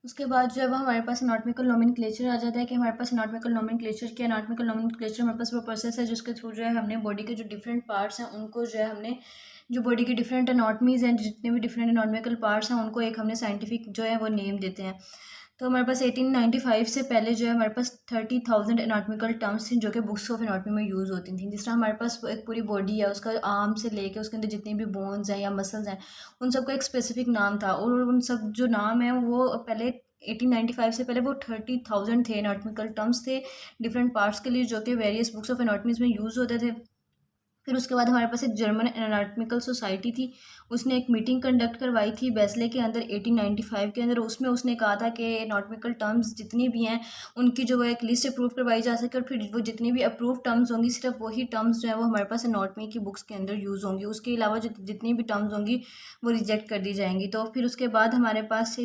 उसके बाद जब हमारे पास एनाटॉमिकल नोमेनक्लेचर आ जाता है कि हमारे पास एनाटॉमिकल नोमेनक्लेचर क्या, एनाटॉमिकल नोमेनक्लेचर हमारे पास वो प्रोसेस है जिसके थ्रू जो है हमने बॉडी के जो डिफरेंट पार्ट्स हैं उनको जो है हमने जो बॉडी के डिफरेंट एनाटमीज़ हैं, जितने भी डिफरेंट एनाटॉमिकल पार्ट्स हैं उनको एक हमने साइंटिफिक जो है वो नेम देते हैं। तो हमारे पास 1895 से पहले जो है हमारे पास 30,000 एनाटॉमिकल टर्म्स थी जो कि बुक्स ऑफ एनाटॉमी में यूज़ होती थी। जिस तरह हमारे पास एक पूरी बॉडी है, उसका आर्म से लेके उसके अंदर जितनी भी बोन्स हैं या मसल्स हैं, उन सबका एक स्पेसिफिक नाम था और उन सब जो नाम है वो पहले 1895 से पहले वो 30,000 थे एनाटॉमिकल टर्म्स थे डिफरेंट पार्ट्स के लिए, जो कि वेरियस बुक्स ऑफ एनाटॉमीज में यूज़ होते थे। फिर उसके बाद हमारे पास एक जर्मन एनाटॉमिकल सोसाइटी थी, उसने एक मीटिंग कंडक्ट करवाई थी बेस्ले के अंदर 1895 के अंदर। उसमें उसने कहा था कि एनाटॉमिकल टर्म्स जितनी भी हैं उनकी जो है एक लिस्ट अप्रूव करवाई जा सके और फिर वो जितनी भी अप्रूव टर्म्स होंगी सिर्फ वही टर्म्स जो है वो हमारे पास एनाटॉमी की बुक्स के अंदर यूज़ होंगी, उसके अलावा जो जितनी भी टर्म्स होंगी वो रिजेक्ट कर दी जाएंगी। तो फिर उसके बाद हमारे पास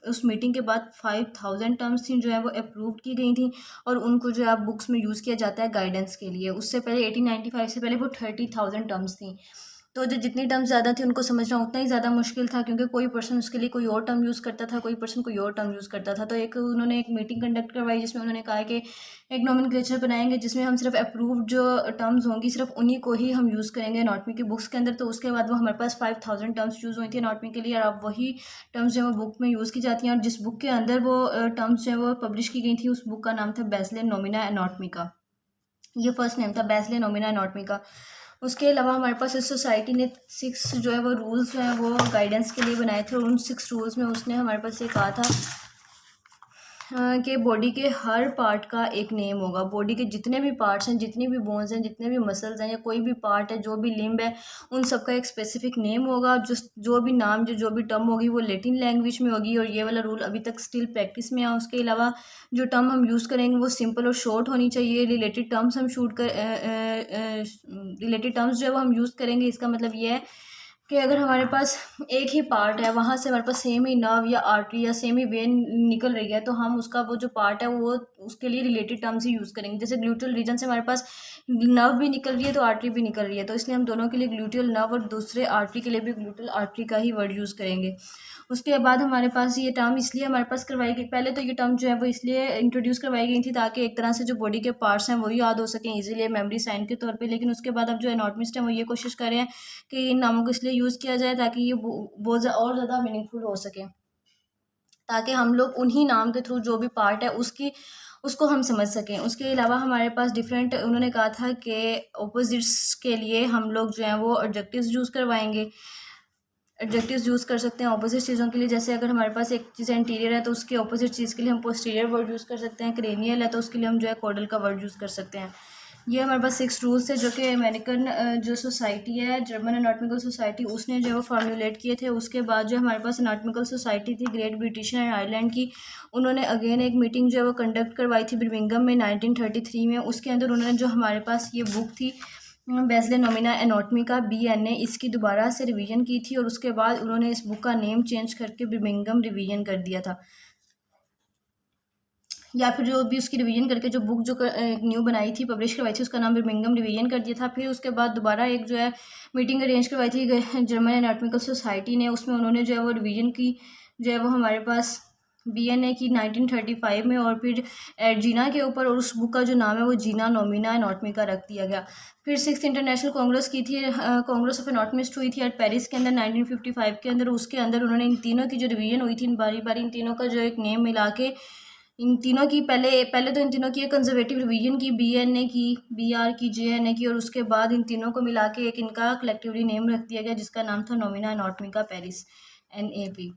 उस मीटिंग के बाद 5,000 टर्म्स थी जो है वो अप्रूव की गई थी और उनको जो है अब बुक्स में यूज़ किया जाता है गाइडेंस के लिए। उससे पहले 1895 से पहले वो 30,000 टर्म्स थी। तो जो जितनी टर्म्स ज़्यादा थी उनको समझना उतना ही ज़्यादा मुश्किल था, क्योंकि कोई पर्सन उसके लिए कोई और टर्म यूज़ करता था, कोई पर्सन कोई और टर्म यूज़ करता था। तो उन्होंने एक मीटिंग कंडक्ट करवाई जिसमें उन्होंने कहा कि एक नोमेनक्लेचर बनाएंगे जिसमें हम सिर्फ अप्रूव्ड जो टर्म्स होंगी सिर्फ उन्हीं को ही हम यूज़ करेंगे एनाटॉमी की बुक्स के अंदर। तो उसके बाद वो हमारे पास 5,000 टर्म्स यूज़ हुई थी एनाटॉमी के लिए और अब वही टर्म्स जो है वो बुक में यूज़ की जाती हैं। और जिस बुक के अंदर वो टर्म्स जो है वो पब्लिश की गई थी उस बुक का नाम था बेस्ले नोमिना एनाटॉमी का। ये फर्स्ट नेम था बेस्ले नोमिना एनाटॉमी का। उसके अलावा हमारे पास इस सोसाइटी ने 6 जो है वो रूल्स जो हैं वो गाइडेंस के लिए बनाए थे और उन 6 रूल्स में उसने हमारे पास ये कहा था कि बॉडी के हर पार्ट का एक नेम होगा। बॉडी के जितने भी पार्ट्स हैं, जितनी भी बोन्स हैं, जितने भी मसल्स हैं या कोई भी पार्ट है, जो भी लिम्ब है, उन सब का एक स्पेसिफिक नेम होगा। जो भी नाम जो भी टर्म होगी वो लैटिन लैंग्वेज में होगी और ये वाला रूल अभी तक स्टिल प्रैक्टिस में है। उसके अलावा जो टर्म हम यूज़ करेंगे वो सिंपल और शॉर्ट होनी चाहिए। रिलेटेड टर्म्स हम रिलेटेड टर्म्स जो है वो हम यूज़ करेंगे। इसका मतलब ये है कि अगर हमारे पास एक ही पार्ट है, वहाँ से हमारे पास सेम ही नर्व या आर्टरी या सेम ही वेन निकल रही है, तो हम उसका वो जो पार्ट है वो उसके लिए रिलेटेड टर्म्स ही यूज़ करेंगे। जैसे ग्लूटल रीजन से हमारे पास नर्व भी निकल रही है तो आर्टरी भी निकल रही है, तो इसलिए हम दोनों के लिए ग्लूटियल नर्व और दूसरे आर्टरी के लिए भी ग्लूटल आर्टरी का ही वर्ड यूज़ करेंगे। उसके बाद हमारे पास ये टर्म इसलिए हमारे पास करवाई गई, पहले तो ये टर्म जो है वो इसलिए इंट्रोड्यूस करवाई गई थी ताकि एक तरह से जो बॉडी के पार्ट्स हैं वो याद हो सकें इजीली मेमोरी साइन के तौर पे। लेकिन उसके बाद अब जो एनाटॉमिस्ट हैं वो ये कोशिश कर रहे हैं कि इन नामों को इसलिए यूज़ किया जाए ताकि ये बहुत और ज़्यादा मीनिंगफुल हो सके, ताकि हम लोग उन्हीं नाम के थ्रू जो भी पार्ट है उसको हम समझ सकें। उसके अलावा हमारे पास डिफरेंट उन्होंने कहा था कि ऑपोजिट्स के लिए हम लोग जो हैं वो एडजेक्टिव्स यूज़ करवाएंगे। एडजेक्टिव्स यूज़ कर सकते हैं ऑपोजिट चीज़ों के लिए। जैसे अगर हमारे पास एक चीज़ एंटीरियर है तो उसके ऑपोजिट चीज़ के लिए हम पोस्टीरियर वर्ड यूज़ कर सकते हैं। क्रेनियल है तो उसके लिए हम जो है कॉडल का वर्ड यूज़ कर सकते हैं। ये हमारे पास 6 रूल्स थे जो कि अमेरिकन जो सोसाइटी है जर्मन एनाटॉमिकल सोसाइटी उसने जो है वो फार्मूलेट किए थे। उसके बाद जो हमारे पास एनाटॉमिकल सोसाइटी थी ग्रेट ब्रिटिश एंड आयरलैंड की, उन्होंने अगेन एक मीटिंग जो है वो कंडक्ट करवाई थी बर्मिंघम में 1933 में। उसके अंदर उन्होंने जो हमारे पास ये बुक थी बेस्ले नोमिना एनाटॉमी का BNA, इसकी दोबारा से रिवीजन की थी और उसके बाद उन्होंने इस बुक का नेम चेंज करके बर्मिंघम रिवीजन कर दिया था, या फिर जो भी उसकी रिवीजन करके जो बुक जो न्यू बनाई थी पब्लिश करवाई थी उसका नाम बर्मिंघम रिवीजन कर दिया था। फिर उसके बाद दोबारा एक जो है मीटिंग अरेंज करवाई थी जर्मन एनाटॉमिकल सोसाइटी ने, उसमें उन्होंने जो है वो रिवीजन की जो है वो हमारे पास BNA की 1935 में और फिर जीना के ऊपर, और उस बुक का जो नाम है वो जीना नोमिना एनाटॉमी का रख दिया गया। फिर 6th इंटरनेशनल कांग्रेस की थी, कांग्रेस ऑफ एनाटॉमिस्ट हुई थी एट पेरिस के अंदर 1955 के अंदर। उसके अंदर उन्होंने इन तीनों की जो रिवीजन हुई थी बारी बारी इन तीनों का जो एक नेम मिला के इन तीनों की पहले तो इन तीनों की एक कंजर्वेटिव रिवीजन की BNA की, BR की, JNA की, और उसके बाद इन तीनों को मिला के एक इनका कलेक्टिवली नेम रख दिया गया जिसका नाम था नोमिना एनाटॉमी का पेरिस NAP।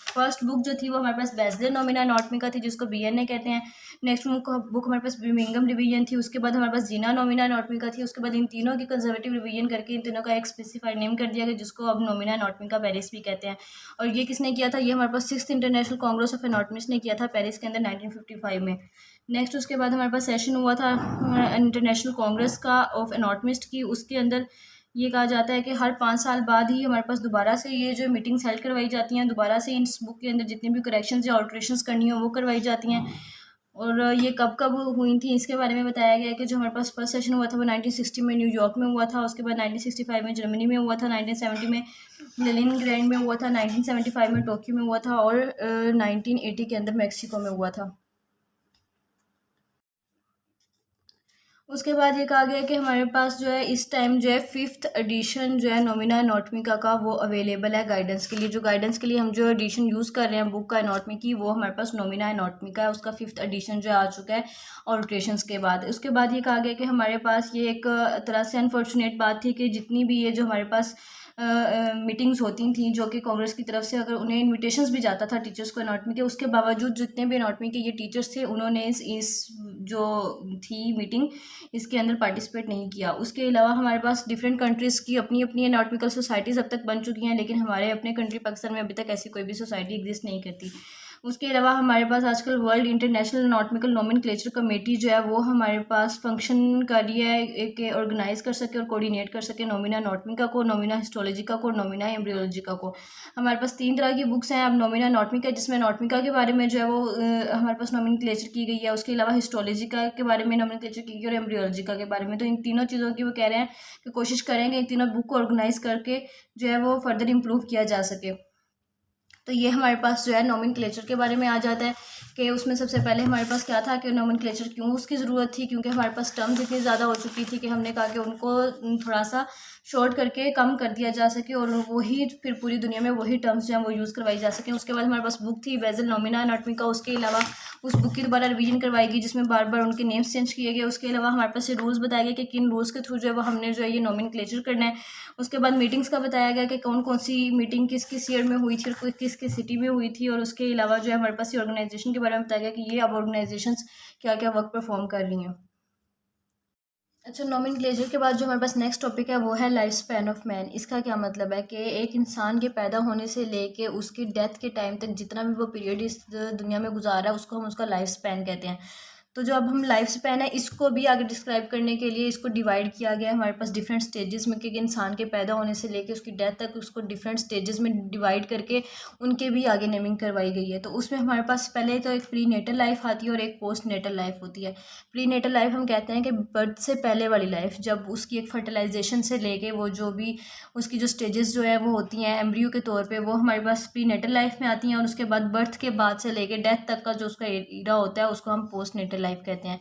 फर्स्ट बुक जो थी वो हमारे पास बेस्ले नोमिना एनाटॉमी का थी जिसको BNA कहते हैं। नेक्स्ट बुक हमारे पास बर्मिंघम रिवीजन थी। उसके बाद हमारे पास जीना नोमिना एनाटॉमी का थी। उसके बाद इन तीनों की कंजर्वेटिव रिवीजन करके इन तीनों का एक स्पेसिफाइड नेम कर दिया गया जिसको अब नोमिना एनाटॉमी का पेरिस भी कहते हैं। और ये किसने किया था? ये हमारे पास 6th इंटरनेशनल कांग्रेस ऑफ एनाटॉमिस्ट ने किया था पेरिस के अंदर 1955 में। नेक्स्ट उसके बाद हमारे पास सेशन हुआ था इंटरनेशनल कांग्रेस का ऑफ एनाटॉमिस्ट की। उसके अंदर ये कहा जाता है कि हर 5 साल बाद ही हमारे पास दोबारा से ये जो मीटिंग्स हेल्ड करवाई जाती हैं, दोबारा से इस बुक के अंदर जितनी भी करेक्शंस या ऑल्ट्रेशंस करनी हो वो करवाई जाती हैं। और ये कब कब हुई थी इसके बारे में बताया गया है कि जो हमारे पास फर्स्ट सेशन हुआ था वो 1960 में न्यूयॉर्क में हुआ था, उसके बाद 1965 में जर्मनी में हुआ था, 1970 में लेनिनग्रैड में हुआ था, 1975 में टोक्यो में हुआ था और 1980 के अंदर मैक्सिको में हुआ था। उसके बाद ये कहा गया कि हमारे पास जो है इस टाइम जो है 5th एडिशन जो है नोमिना एनाटॉमिका का वो अवेलेबल है गाइडेंस के लिए। जो गाइडेंस के लिए हम जो एडिशन यूज़ कर रहे हैं बुक का एनाटॉमी की, वो हमारे पास नोमिना एनाटॉमिका है, उसका 5th एडिशन जो आ चुका है ऑल्ट्रेशंस के बाद। उसके बाद ये कहा गया कि हमारे पास ये एक तरह से अनफॉर्चुनेट बात थी कि जितनी भी ये जो हमारे पास मीटिंग्स होती थी जो कि कांग्रेस की तरफ से अगर उन्हें इनविटेशंस भी जाता था टीचर्स को एनाटॉमी के, उसके बावजूद जितने भी एनाटॉमी के ये टीचर्स थे उन्होंने इस जो थी मीटिंग इसके अंदर पार्टिसिपेट नहीं किया। उसके अलावा हमारे पास डिफरेंट कंट्रीज़ की अपनी अपनी एनाटॉमिकल सोसाइटीज़ अब तक बन चुकी हैं, लेकिन हमारे अपने कंट्री पाकिस्तान में अभी तक ऐसी कोई भी सोसाइटी एग्जिस्ट नहीं करती। उसके अलावा हमारे पास आजकल world international anatomical nomenclature committee जो है वो हमारे पास फंक्शन कर रही है कि ऑर्गेनाइज कर सके और कोऑर्डिनेट कर सके नोमिना एनाटॉमिका को, नोमिना हिस्टोलॉजिका को, नोमिना एम्ब्रियोलॉजिका को। हमारे पास 3 तरह की बुक्स हैं अब नोमिना एनाटॉमिका, जिसमें एनाटॉमिका के बारे में जो है वो हमारे पास नोमेनक्लेचर की गई है। उसके अलावा हिस्टोलॉजिका के बारे में नोमेनक्लेचर की गई और एम्ब्रियोलॉजिका के बारे में। तो इन तीनों चीज़ों की वो कह रहे हैं कि कोशिश करेंगे इन तीनों बुक को ऑर्गेनाइज करके जो है वो फर्दर इम्प्रूव किया जा सके। तो ये हमारे पास जो है नोमेनक्लेचर के बारे में आ जाता है कि उसमें सबसे पहले हमारे पास क्या था कि नोमेनक्लेचर क्यों उसकी ज़रूरत थी, क्योंकि हमारे पास टर्म्स इतनी ज़्यादा हो चुकी थी कि हमने कहा कि उनको थोड़ा सा शॉर्ट करके कम कर दिया जा सके और वही फिर पूरी दुनिया में वही टर्म्स जो हैं वो यूज़ करवाई जा सकें। उसके बाद हमारे पास बुक थी बेजल नोमिना एनाटॉमिका, उसके अलावा उस बुक की दोबारा रिवीजन करवाई गई जिसमें बार बार उनके नेम्स चेंज किए गए। उसके अलावा हमारे पास ये रूल्स बताए गए कि किन रूल्स के थ्रू जो है वो हमने जो है ये नोमेनक्लेचर करना है। उसके बाद मीटिंग्स का बताया गया कि कौन कौन सी मीटिंग किस किस ईयर में हुई थी और किस किस सिटी में हुई थी। और उसके अलावा जो है हमारे पास ये ऑर्गेनाइजेशन के बारे में बताया गया कि ये अब ऑर्गेनाइजेशंस क्या क्या वर्क परफॉर्म कर रही हैं। अच्छा, नोमेनक्लेचर के बाद जो हमारे पास नेक्स्ट टॉपिक है वो है लाइफ स्पैन ऑफ मैन। इसका क्या मतलब है कि एक इंसान के पैदा होने से लेके उसकी डेथ के टाइम तक जितना भी वो पीरियड इस दुनिया में गुजारा है उसको हम उसका लाइफ स्पैन कहते हैं। तो जो अब हम लाइफ स्पैन है इसको भी आगे डिस्क्राइब करने के लिए इसको डिवाइड किया गया है हमारे पास डिफरेंट स्टेजेस में कि इंसान के पैदा होने से लेके उसकी डेथ तक उसको डिफरेंट स्टेजेस में डिवाइड करके उनके भी आगे नेमिंग करवाई गई है। तो उसमें हमारे पास पहले तो एक प्री नेटल लाइफ आती है और एक पोस्ट नेटल लाइफ होती है। प्री नेटल लाइफ हम कहते हैं कि बर्थ से पहले वाली लाइफ, जब उसकी एक फर्टिलाइजेशन से लेके वो जो भी उसकी जो स्टेजेस जो है वो होती हैं एम्ब्रियो के तौर पे, वो हमारे पास प्री नेटल लाइफ में आती हैं। और उसके बाद बर्थ के बाद से लेके डेथ तक का जो उसका एरा होता है उसको हम पोस्ट नेटल लाइफ कहते हैं।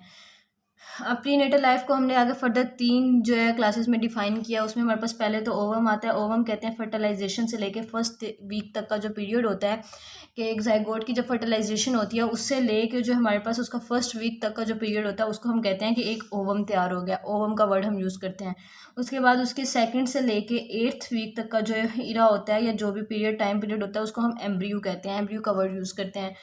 अब प्री नेटल लाइफ को हमने आगे फर्दर 3 जो है क्लासेस में डिफाइन किया। उसमें हमारे पास पहले तो ओवम आता है। ओवम कहते हैं फर्टिलाइजेशन से लेके फर्स्ट वीक तक का जो पीरियड होता है कि एक जाइगोट की जब फर्टिलाइजेशन होती है उससे लेके जो हमारे पास उसका फर्स्ट वीक तक का जो पीरियड होता है उसको हम कहते हैं कि एक ओवम तैयार हो गया। ओवम का वर्ड हम यूज़ करते हैं। उसके बाद उसके सेकंड से लेके 8th वीक तक का जो इरा होता है या जो भी पीरियड टाइम पीरियड होता है उसको हम एम्ब्रियो कहते हैं। एम्ब्रियो का वर्ड यूज़ करते हैं।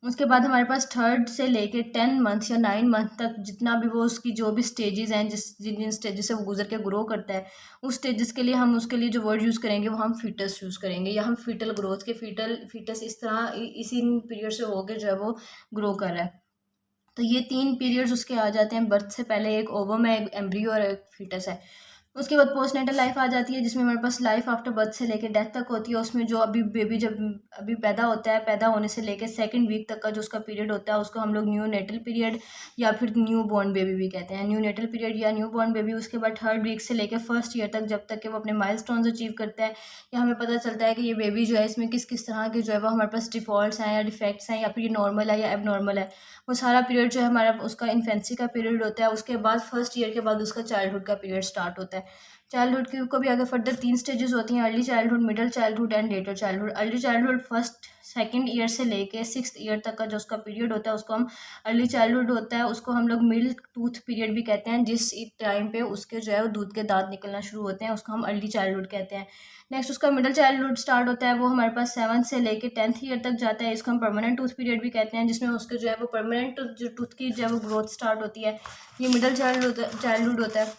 उसके बाद हमारे पास 3rd से लेके 10 मंथ या 9 मंथ तक जितना भी वो उसकी जो भी स्टेजेस हैं जिन जिन स्टेजेस से वो गुजर के ग्रो करता है उस स्टेजेस के लिए हम उसके लिए जो वर्ड यूज़ करेंगे वो हम फीटस यूज़ करेंगे या हम फीटल ग्रोथ के फीटस इस तरह इसी पीरियड से हो के जो है वो ग्रो कर रहा है। तो ये 3 पीरियड्स उसके आ जाते हैं। बर्थ से पहले एक ओवम है, एक एम्ब्रियो और एक फीटस है। उसके बाद पोस्टनेटल लाइफ आ जाती है जिसमें हमारे पास लाइफ आफ्टर बर्थ से लेकर डेथ तक होती है। उसमें जो अभी बेबी जब अभी पैदा होता है, पैदा होने से लेकर सेकंड वीक तक का जो उसका पीरियड होता है उसको हम लोग न्यू नेटल पीरियड या फिर न्यू बॉर्न बेबी भी कहते हैं। न्यू नेटल पीरियड या न्यू बॉर्न बेबी। उसके बाद 3rd वीक से लेकर फर्स्ट ईयर तक जब तक कि वो अपने माइलस्टोन्स अचीव करता है या हमें पता चलता है कि ये बेबी जो है इसमें किस किस तरह के जो है वो हमारे पास डिफ़ॉल्ट्स हैं या डिफेक्ट्स हैं या फिर ये नॉर्मल है या एबनॉर्मल है। वो सारा पीरियड जो है हमारा उसका इन्फेंसी का पीरियड होता है। उसके बाद फर्स्ट ईयर के बाद उसका चाइल्डहुड का पीरियड स्टार्ट होता है। चाइल्डहुड की को भी आगे फर्दर 3 स्टेजेस होती हैं, early childhood, middle childhood and later childhood. Early childhood first second year से लेके 6th ईयर तक का जो उसका पीरियड होता है उसको हम अर्ली चाइल्डहुड होता है। उसको हम लोग मिल्क टूथ पीरियड भी कहते हैं। जिस टाइम पे उसके जो है वो दूध के दांत निकलना शुरू होते हैं उसको हम अर्ली चाइल्डहुड कहते हैं। नेक्स्ट उसका मिडिल चाइल्डहुड स्टार्ट होता है, वो हमारे पास 7th से लेके 10th ईयर तक जाता है। इसको हम परमानेंट टूथ पीरियड भी कहते हैं जिसमें उसके जो है वो परमानेंट जो टूथ की जो है वो ग्रोथ स्टार्ट होती है। ये मिडिल चाइल्डहुड होता है।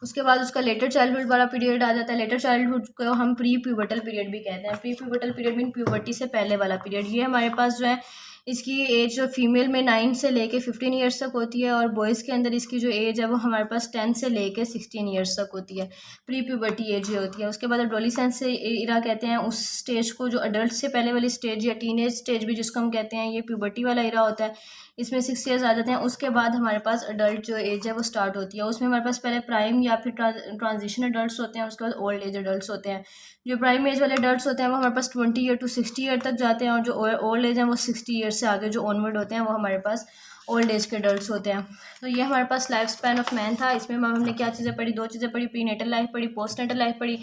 उसके बाद उसका लेटर चाइल्डहुड वाला पीरियड आ जाता है। लेटर चाइल्डहुड को हम प्री प्यूबर्टल पीरियड भी कहते हैं। Pre pubertal period mean puberty से पहले वाला पीरियड। ये हमारे पास जो है इसकी एज जो फीमेल में 9 से लेके 15 ईयर्स तक होती है, और बॉयज़ के अंदर इसकी जो एज है वो हमारे पास 10 से लेके 16 ईयर्स तक होती है। प्री प्यूबर्टी एज ये होती है। उसके बाद एडोलेसेंस से इरा कहते हैं उस स्टेज को, जो अडल्ट से पहले वाली स्टेज या टीनेज स्टेज भी जिसको हम कहते हैं, ये प्यूबर्टी वाला इरा होता है। इसमें 6 ईयर्स आ जाते हैं। उसके बाद हमारे पास अडल्ट जो एज है वो स्टार्ट होती है। उसमें हमारे पास पहले प्राइम या फिर ट्रांजिशन अडल्ट होते हैं, उसके बाद ओल्ड एज अडल्ट होते हैं। जो प्राइम एज वाले अडल्ट होते हैं वो हमारे पास 20 ईयर टू 60 ईयर तक जाते हैं, और जो ओल्ड एज है वो 60 ईयर से आगे जो ऑनवर्ड होते हैं वो हमारे पास ओल्ड एज के अडल्ट होते हैं। तो ये हमारे पास लाइफ स्पैन ऑफ मैन था। इसमें हमने क्या चीज़ें पढ़ी, 2 चीज़ें पढ़ी, प्री नेटल लाइफ पढ़ी, पोस्ट नेटल लाइफ पढ़ी।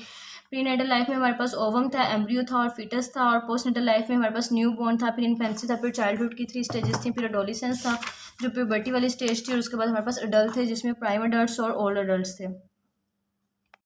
प्री नेटल लाइफ में हमारे पास ओवम था, एम्ब्रियो था और फीटस था, और पोस्ट नेटल लाइफ में हमारे पास न्यू बॉर्न था, फिर इन्फेंसी था, फिर चाइल्डहुड की 3 स्टेजेस थी, फिर एडोलेसेंस था जो प्यूबर्टी वाली स्टेज थी, और उसके बाद हमारे पास अडल्ट थे जिसमें प्राइम अडल्ट और ओल्ड अडल्ट थे।